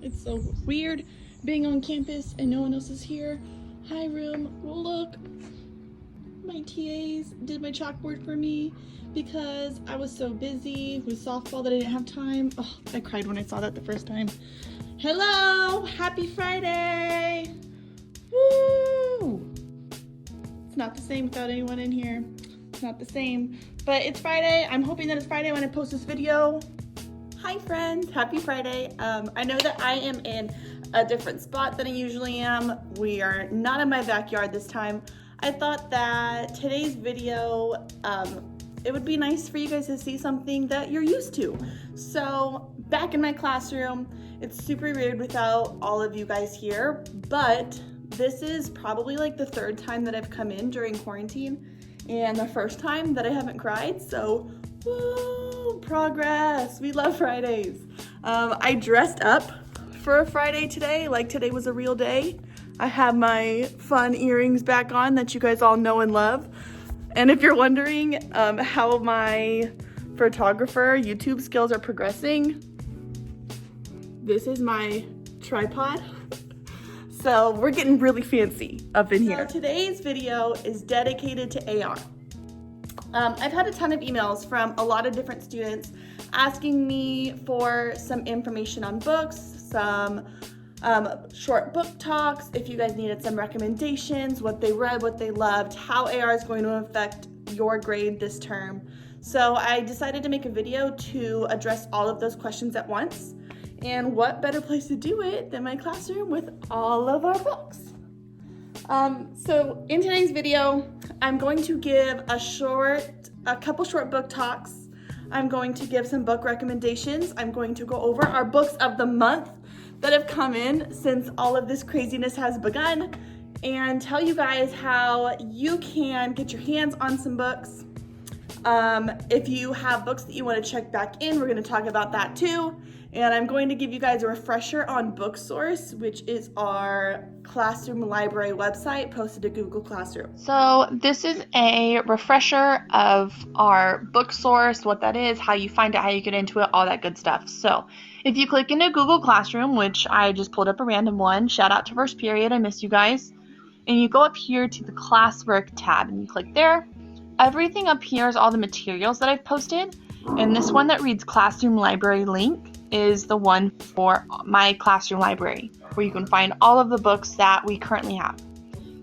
It's so weird being on campus and no one else is here. Hi, room. Look, my TAs did my chalkboard for me because I was so busy with softball that I didn't have time. Oh, I cried when I saw that the first time. Hello, happy Friday. Woo! It's not the same without anyone in here. It's not the same, but it's Friday. I'm hoping that it's Friday when I post this video. Hi friends, happy Friday. I know that I am in a different spot than I usually am. We are not in my backyard this time. I thought that today's video, it would be nice for you guys to see something that you're used to. So back in my classroom, it's super weird without all of you guys here, but this is probably like the third time that I've come in during quarantine and the first time that I haven't cried, so woo, progress. We love Fridays. I dressed up for a Friday today, like today was a real day. I have my fun earrings back on that you guys all know and love. And if you're wondering how my photographer YouTube skills are progressing, this is my tripod. So we're getting really fancy up in here. So today's video is dedicated to AR. I've had a ton of emails from a lot of different students asking me for some information on books, some short book talks, if you guys needed some recommendations, what they read, what they loved, how AR is going to affect your grade this term. So I decided to make a video to address all of those questions at once. And what better place to do it than my classroom with all of our books. So in today's video, I'm going to give a couple short book talks. I'm going to give some book recommendations. I'm going to go over our books of the month that have come in since all of this craziness has begun, and tell you guys how you can get your hands on some books. If you have books that you want to check back in, we're going to talk about that too. And I'm going to give you guys a refresher on BookSource, which is our classroom library website posted to Google Classroom. So this is a refresher of our BookSource, what that is, how you find it, how you get into it, all that good stuff. So if you click into Google Classroom, which I just pulled up a random one, shout out to First Period, I miss you guys. And you go up here to the classwork tab and you click there. Everything up here is all the materials that I've posted. And this one that reads Classroom Library Link is the one for my classroom library, where you can find all of the books that we currently have.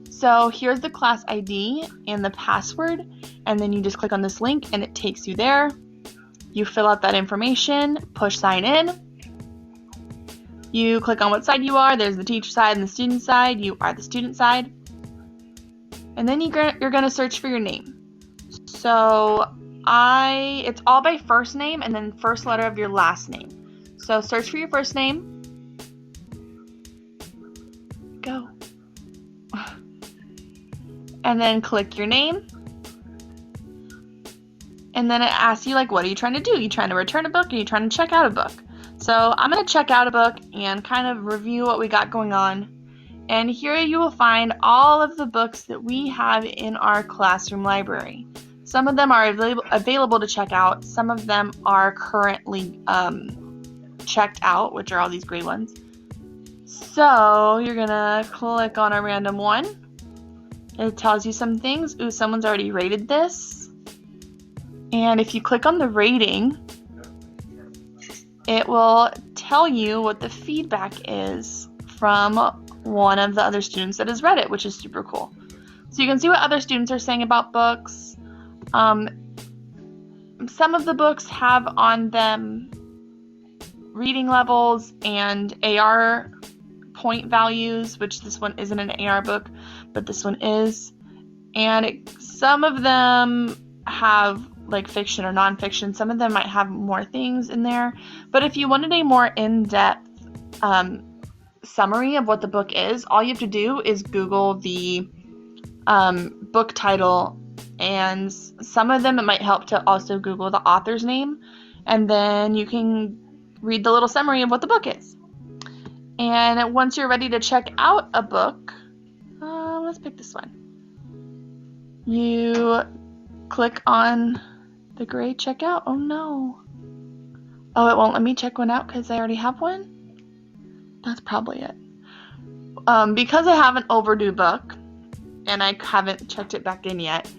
So here's the class ID and the password, and then you just click on this link and it takes you there. You fill out that information, push sign in. You click on what side you are. There's the teacher side and the student side. You are the student side. And then you're going to search for your name. So it's all by first name and then first letter of your last name. So search for your first name. Go. And then click your name. And then it asks you, like, what are you trying to do? Are you trying to return a book or are you trying to check out a book? So I'm going to check out a book and kind of review what we got going on. And here you will find all of the books that we have in our classroom library. Some of them are available to check out. Some of them are currently checked out, which are all these gray ones. So you're gonna click on a random one. It tells you some things. Ooh, someone's already rated this. And if you click on the rating, it will tell you what the feedback is from one of the other students that has read it, which is super cool. So you can see what other students are saying about books. Some of the books have on them reading levels and AR point values, which this one isn't an AR book, but this one is. And some of them have like fiction or nonfiction. Some of them might have more things in there. But if you wanted a more in-depth summary of what the book is, all you have to do is Google the book title, and some of them it might help to also Google the author's name, and then you can read the little summary of what the book is. And once you're ready to check out a book, let's pick this one. You click on the gray checkout. Oh no. Oh, it won't let me check one out because I already have one? That's probably it. Because I have an overdue book, and I haven't checked it back in yet,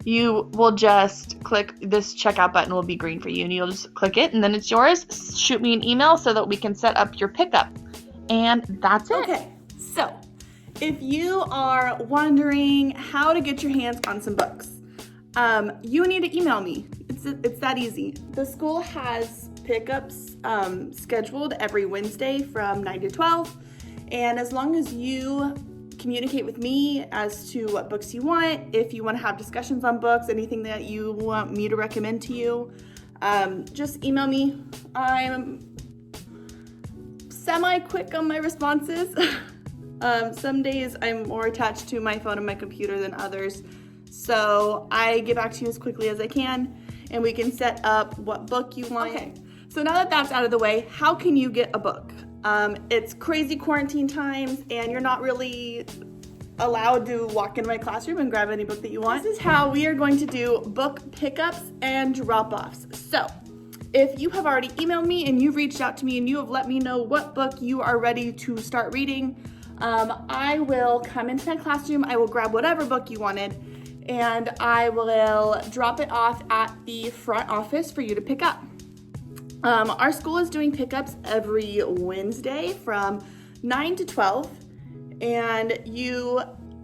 you will just click this checkout button will be green for you, and you'll just click it, and then it's yours. Shoot me an email so that we can set up your pickup. And that's it. Okay, so if you are wondering how to get your hands on some books, you need to email me. It's that easy. The school has pickups scheduled every Wednesday from 9 to 12. And as long as you communicate with me as to what books you want, if you want to have discussions on books, anything that you want me to recommend to you, just email me. I'm semi-quick on my responses. Some days I'm more attached to my phone and my computer than others. So I get back to you as quickly as I can, and we can set up what book you want. Okay, so now that that's out of the way, how can you get a book? It's crazy quarantine times, and you're not really allowed to walk into my classroom and grab any book that you want. This is how we are going to do book pickups and drop-offs. So if you have already emailed me and you've reached out to me and you have let me know what book you are ready to start reading, I will come into my classroom, I will grab whatever book you wanted, and I will drop it off at the front office for you to pick up. Our school is doing pickups every Wednesday from 9 to 12, and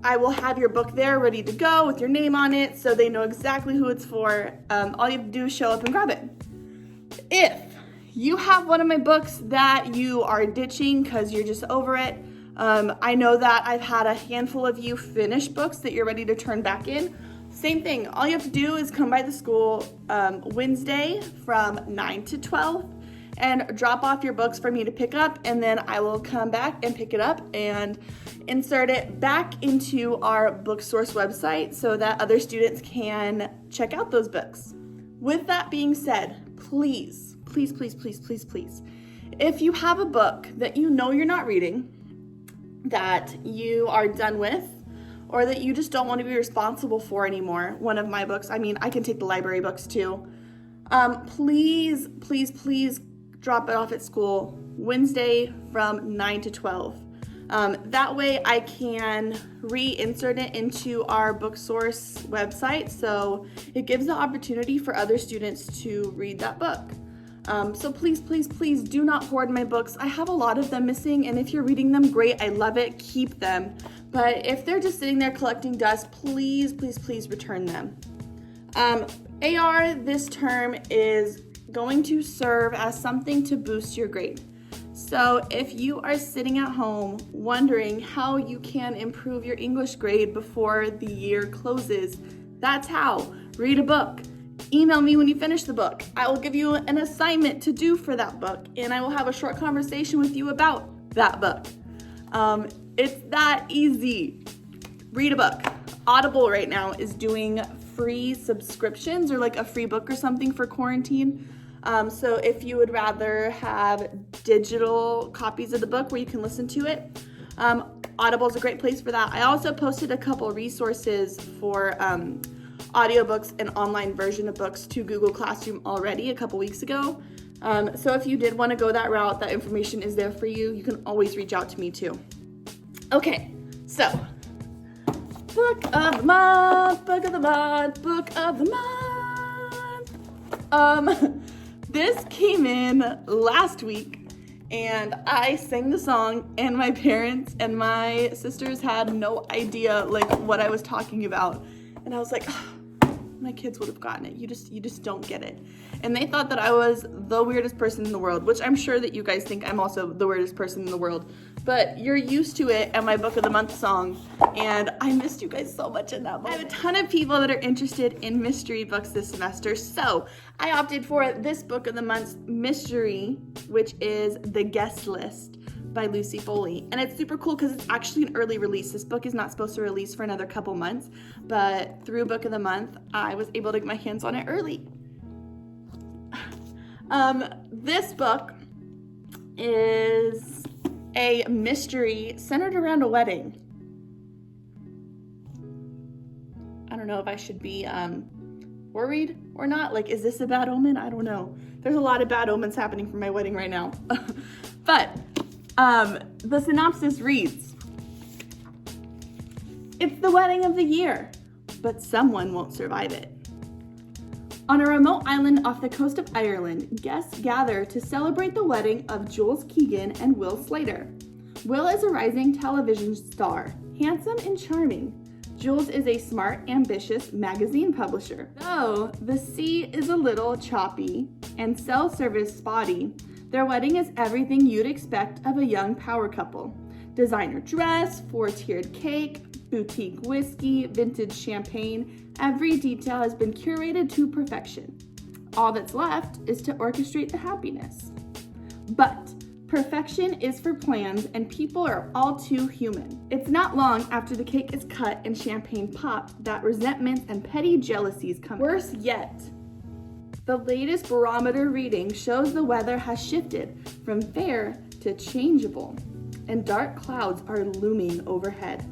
I will have your book there ready to go with your name on it so they know exactly who it's for. All you have to do is show up and grab it. If you have one of my books that you are ditching because you're just over it, I know that I've had a handful of you finish books that you're ready to turn back in. Same thing, all you have to do is come by the school Wednesday from 9 to 12 and drop off your books for me to pick up, and then I will come back and pick it up and insert it back into our BookSource website so that other students can check out those books. With that being said, please, please, please, please, please, please, if you have a book that you know you're not reading, that you are done with, or that you just don't want to be responsible for anymore, one of my books, I mean, I can take the library books too, please, please, please drop it off at school Wednesday from 9 to 12. That way I can reinsert it into our BookSource website, so it gives the opportunity for other students to read that book. So please, please, please do not hoard my books. I have a lot of them missing, and if you're reading them, great, I love it, keep them. But if they're just sitting there collecting dust, please, please, please return them. AR this term is going to serve as something to boost your grade. So if you are sitting at home wondering how you can improve your English grade before the year closes, that's how. Read a book. Email me when you finish the book. I will give you an assignment to do for that book, and I will have a short conversation with you about that book. It's that easy. Read a book. Audible right now is doing free subscriptions or like a free book or something for quarantine. So if you would rather have digital copies of the book where you can listen to it, Audible is a great place for that. I also posted a couple resources for audiobooks and online version of books to Google Classroom already a couple weeks ago. So if you did want to go that route, that information is there for you. You can always reach out to me too. Okay, so book of the month, book of the month, book of the month. This came in last week, and I sang the song, and my parents and my sisters had no idea like what I was talking about. And I was like, oh, my kids would have gotten it. You just don't get it. And they thought that I was the weirdest person in the world, which I'm sure that you guys think I'm also the weirdest person in the world. But you're used to it at my Book of the Month song, and I missed you guys so much in that moment. I have a ton of people that are interested in mystery books this semester, so I opted for this Book of the Month's mystery, which is The Guest List by Lucy Foley. And it's super cool because it's actually an early release. This book is not supposed to release for another couple months, but through Book of the Month, I was able to get my hands on it early. This book is a mystery centered around a wedding. I don't know if I should be worried or not. Like, is this a bad omen? I don't know. There's a lot of bad omens happening for my wedding right now. But The synopsis reads, "It's the wedding of the year, but someone won't survive it." On a remote island off the coast of Ireland, guests gather to celebrate the wedding of Jules Keegan and Will Slater. Will is a rising television star, handsome and charming. Jules is a smart, ambitious magazine publisher. Though the sea is a little choppy and cell service spotty, their wedding is everything you'd expect of a young power couple. Designer dress, 4-tiered cake, boutique whiskey, vintage champagne, every detail has been curated to perfection. All that's left is to orchestrate the happiness. But perfection is for plans, and people are all too human. It's not long after the cake is cut and champagne popped that resentments and petty jealousies come. Worse yet, the latest barometer reading shows the weather has shifted from fair to changeable, and dark clouds are looming overhead.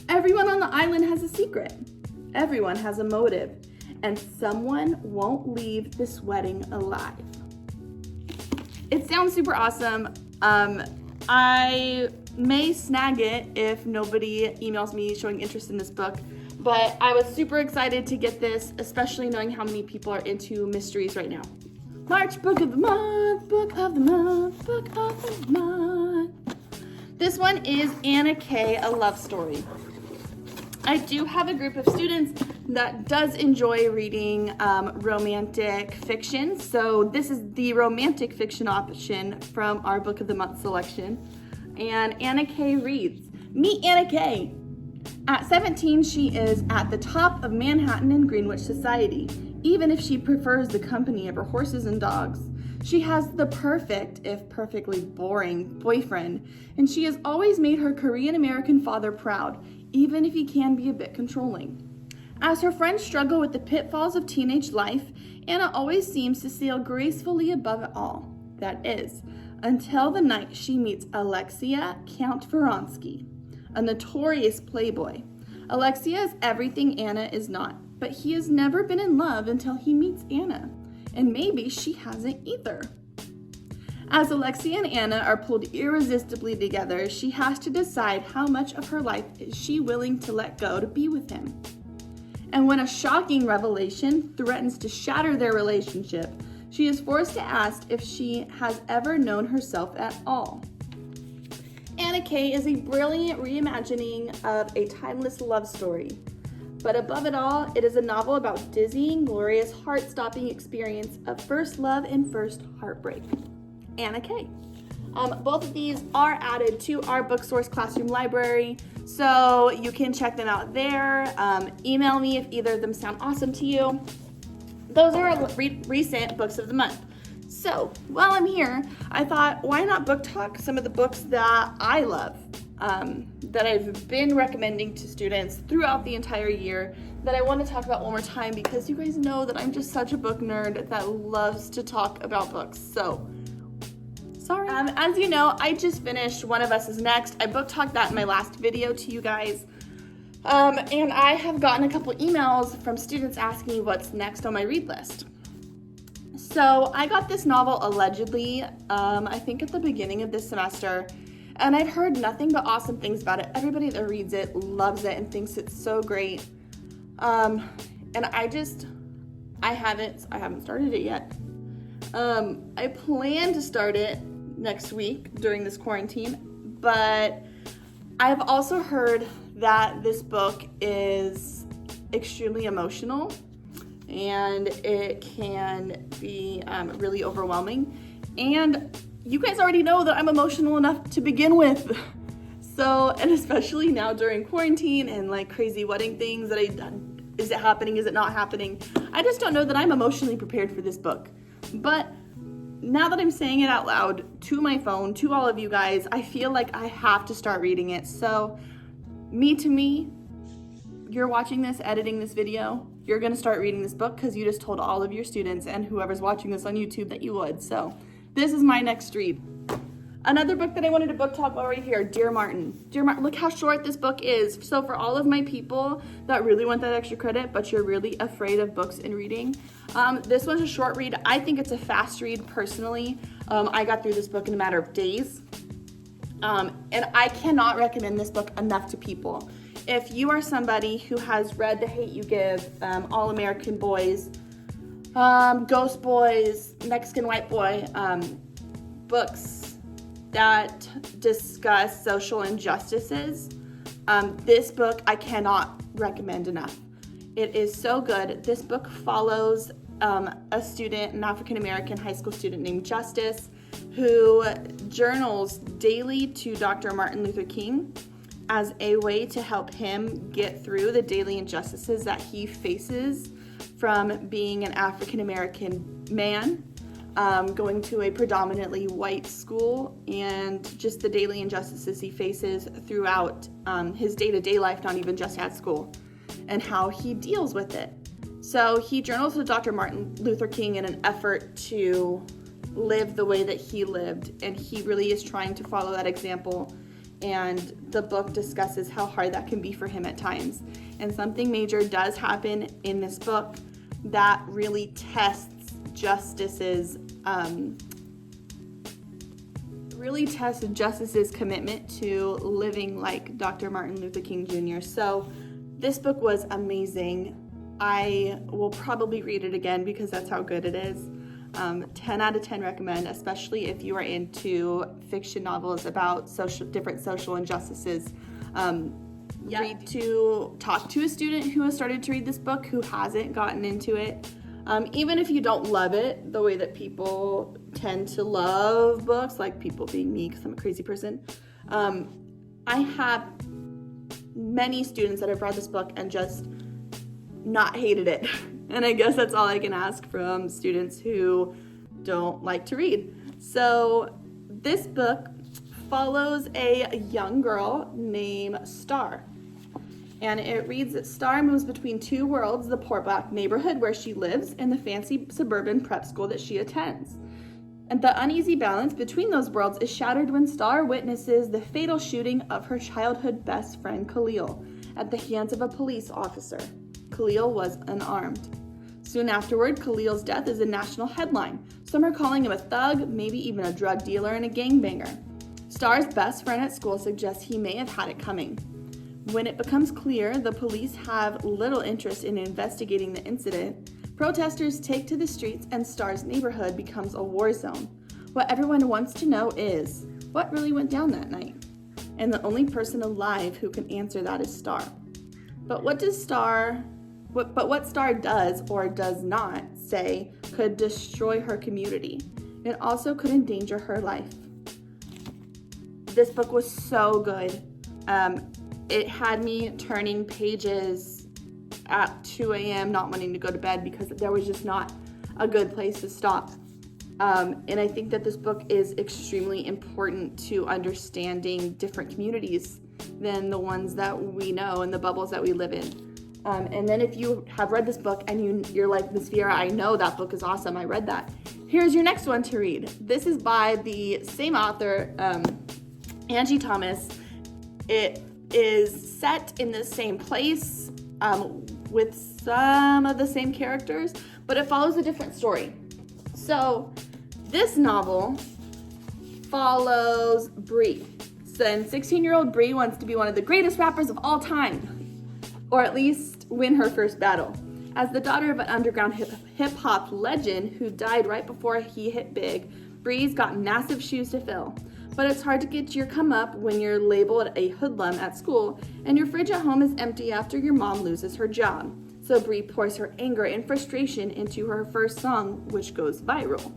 Everyone on the island has a secret. Everyone has a motive, and someone won't leave this wedding alive. It sounds super awesome. I may snag it if nobody emails me showing interest in this book, but I was super excited to get this, especially knowing how many people are into mysteries right now. March book of the month, book of the month, book of the month. This one is Anna Kay, A Love Story. I do have a group of students that does enjoy reading romantic fiction. So this is the romantic fiction option from our Book of the Month selection. And Anna Kay reads, "Meet Anna Kay. At 17, she is at the top of Manhattan and Greenwich society, even if she prefers the company of her horses and dogs. She has the perfect, if perfectly boring, boyfriend, and she has always made her Korean-American father proud, even if he can be a bit controlling. As her friends struggle with the pitfalls of teenage life, Anna always seems to sail gracefully above it all. That is, until the night she meets Alexia Count Vronsky, a notorious playboy. Alexia is everything Anna is not, but he has never been in love until he meets Anna, and maybe she hasn't either. As Alexia and Anna are pulled irresistibly together, she has to decide how much of her life is she willing to let go to be with him. And when a shocking revelation threatens to shatter their relationship, she is forced to ask if she has ever known herself at all." Anna Kay is a brilliant reimagining of a timeless love story. But above it all, it is a novel about dizzying, glorious, heart-stopping experience of first love and first heartbreak. Anna Kay. Both of these are added to our BookSource Classroom library, so you can check them out there. Email me if either of them sound awesome to you. Those are recent books of the month. So while I'm here, I thought, why not book talk some of the books that I love, that I've been recommending to students throughout the entire year, that I want to talk about one more time, because you guys know that I'm just such a book nerd that loves to talk about books. So sorry. As you know, I just finished One of Us is Next. I book talked that in my last video to you guys. And I have gotten a couple emails from students asking me what's next on my read list. So I got this novel allegedly, I think at the beginning of this semester, and I've heard nothing but awesome things about it. Everybody that reads it loves it and thinks it's so great. And I haven't started it yet. I plan to start it next week during this quarantine, but I've also heard that this book is extremely emotional and it can be really overwhelming. And you guys already know that I'm emotional enough to begin with. So, and especially now during quarantine and like crazy wedding things that is it happening, is it not happening? I just don't know that I'm emotionally prepared for this book. But now that I'm saying it out loud to my phone, to all of you guys, I feel like I have to start reading it. So, you're watching this, editing this video, you're gonna start reading this book because you just told all of your students and whoever's watching this on YouTube that you would. So, this is my next read. Another book that I wanted to book talk about right here, Dear Martin. Dear Martin, look how short this book is. So for all of my people that really want that extra credit, but you're really afraid of books and reading, this one's a short read. I think it's a fast read personally. I got through this book in a matter of days. And I cannot recommend this book enough to people. If you are somebody who has read The Hate You Give, All American Boys, Ghost Boys, Mexican White Boy, books that discuss social injustices, this book I cannot recommend enough. It is so good. This book follows a student, an African American high school student named Justice, who journals daily to Dr. Martin Luther King as a way to help him get through the daily injustices that he faces from being an African American man, going to a predominantly white school, and just the daily injustices he faces throughout his day-to-day life, not even just at school, and how he deals with it. So he journals with Dr. Martin Luther King in an effort to live the way that he lived, and he really is trying to follow that example, and the book discusses how hard that can be for him at times. And something major does happen in this book that really tests Justice's commitment to living like Dr. Martin Luther King Jr. So this book was amazing. I will probably read it again because that's how good it is. 10 out of 10 recommend, especially if you are into fiction novels about different social injustices. Talk to a student who has started to read this book who hasn't gotten into it. Even if you don't love it the way that people tend to love books, like people being me because I'm a crazy person. I have many students that have read this book and just not hated it. And I guess that's all I can ask from students who don't like to read. So this book follows a young girl named Star. And it reads that Star moves between two worlds, the poor black neighborhood where she lives and the fancy suburban prep school that she attends. And the uneasy balance between those worlds is shattered when Star witnesses the fatal shooting of her childhood best friend Khalil at the hands of a police officer. Khalil was unarmed. Soon afterward, Khalil's death is a national headline. Some are calling him a thug, maybe even a drug dealer and a gangbanger. Star's best friend at school suggests he may have had it coming. When it becomes clear the police have little interest in investigating the incident, protesters take to the streets and Star's neighborhood becomes a war zone. What everyone wants to know is, what really went down that night? And the only person alive who can answer that is Star. But what Star does or does not say could destroy her community. It also could endanger her life. This book was so good. It had me turning pages at 2 a.m. not wanting to go to bed because there was just not a good place to stop. And I think that this book is extremely important to understanding different communities than the ones that we know and the bubbles that we live in. And then if you have read this book and you're like, Miss Viera, I know that book is awesome, I read that. Here's your next one to read. This is by the same author, Angie Thomas. It is set in the same place with some of the same characters, but it follows a different story. So this novel follows Bree. So 16-year-old Bree wants to be one of the greatest rappers of all time, or at least win her first battle. As the daughter of an underground hip-hop legend who died right before he hit big, Bree's got massive shoes to fill. But it's hard to get your come up when you're labeled a hoodlum at school and your fridge at home is empty after your mom loses her job. So Bree pours her anger and frustration into her first song, which goes viral.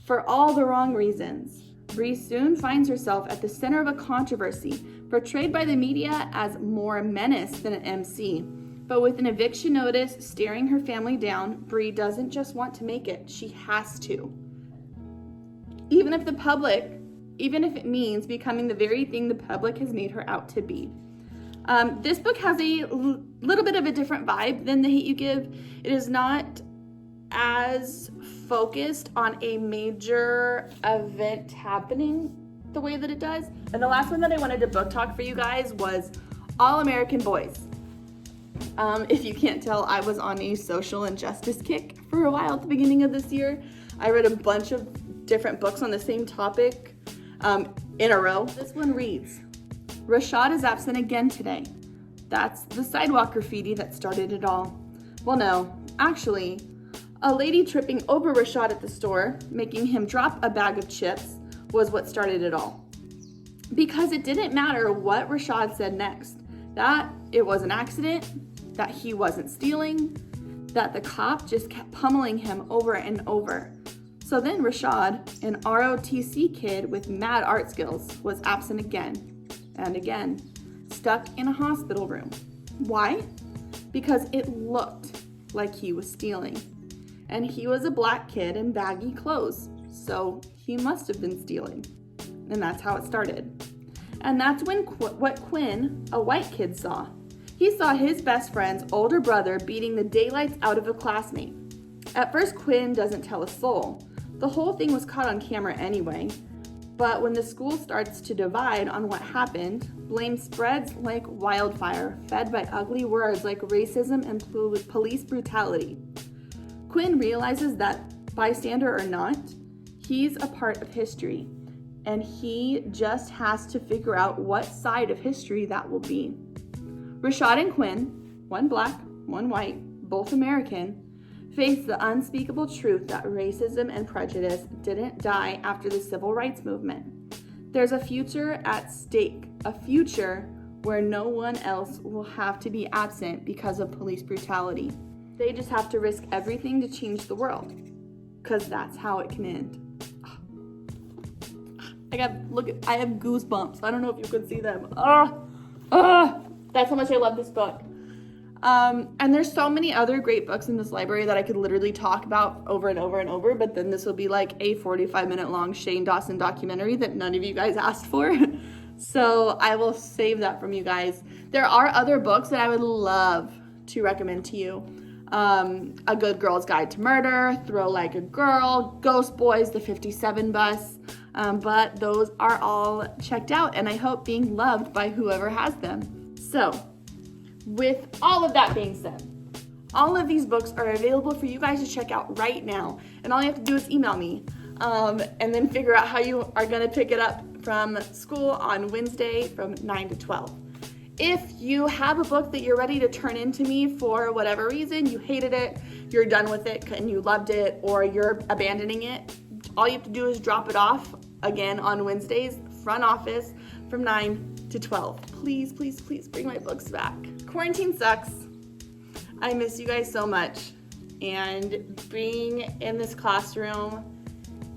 For all the wrong reasons, Bree soon finds herself at the center of a controversy, portrayed by the media as more a menace than an MC. But with an eviction notice staring her family down, Bree doesn't just want to make it, she has to. Even if it means becoming the very thing the public has made her out to be. This book has a little bit of a different vibe than The Hate You Give. It is not as focused on a major event happening the way that it does. And the last one that I wanted to book talk for you guys was All American Boys. If you can't tell, I was on a social injustice kick for a while at the beginning of this year. I read a bunch of different books on the same topic. in a row. This one reads, Rashad is absent again today. That's the sidewalk graffiti that started it all. Well, no, actually, a lady tripping over Rashad at the store, making him drop a bag of chips, was what started it all. Because it didn't matter what Rashad said next, that it was an accident, that he wasn't stealing, that the cop just kept pummeling him over and over. So then Rashad, an ROTC kid with mad art skills, was absent again and again, stuck in a hospital room. Why? Because it looked like he was stealing. And he was a black kid in baggy clothes, so he must have been stealing. And that's how it started. And that's when what Quinn, a white kid, saw. He saw his best friend's older brother beating the daylights out of a classmate. At first, Quinn doesn't tell a soul. The whole thing was caught on camera anyway. But when the school starts to divide on what happened, blame spreads like wildfire, fed by ugly words like racism and police brutality. Quinn realizes that, bystander or not, he's a part of history, and he just has to figure out what side of history that will be. Rashad and Quinn, one black, one white, both American, face the unspeakable truth that racism and prejudice didn't die after the civil rights movement. There's a future at stake, a future where no one else will have to be absent because of police brutality. They just have to risk everything to change the world, because that's how it can end. I have goosebumps. I don't know if you can see them. That's how much I love this book. And there's so many other great books in this library that I could literally talk about over and over and over, but then this will be like a 45-minute long Shane Dawson documentary that none of you guys asked for. So I will save that from you guys. There are other books that I would love to recommend to you. A Good Girl's Guide to Murder, Throw Like a Girl, Ghost Boys, The 57 Bus, but those are all checked out, and I hope being loved by whoever has them. So, with all of that being said, all of these books are available for you guys to check out right now, and all you have to do is email me, and then figure out how you are going to pick it up from school on Wednesday from 9 to 12. If you have a book that you're ready to turn into me for whatever reason, you hated it, you're done with it, and you loved it, or you're abandoning it, all you have to do is drop it off again on Wednesdays, front office, from 9 to 12. Please, please, please bring my books back. Quarantine sucks. I miss you guys so much. And being in this classroom,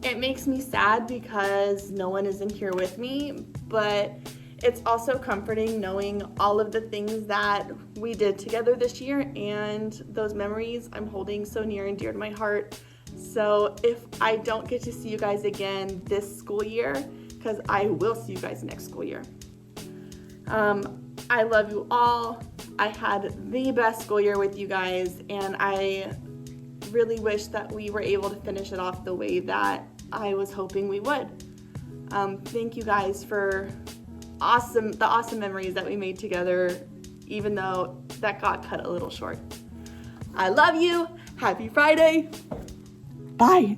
it makes me sad because no one is in here with me, but it's also comforting knowing all of the things that we did together this year, and those memories I'm holding so near and dear to my heart. So if I don't get to see you guys again this school year, because I will see you guys next school year. I love you all. I had the best school year with you guys, and I really wish that we were able to finish it off the way that I was hoping we would. Thank you guys for the awesome memories that we made together, even though that got cut a little short. I love you. Happy Friday. Bye.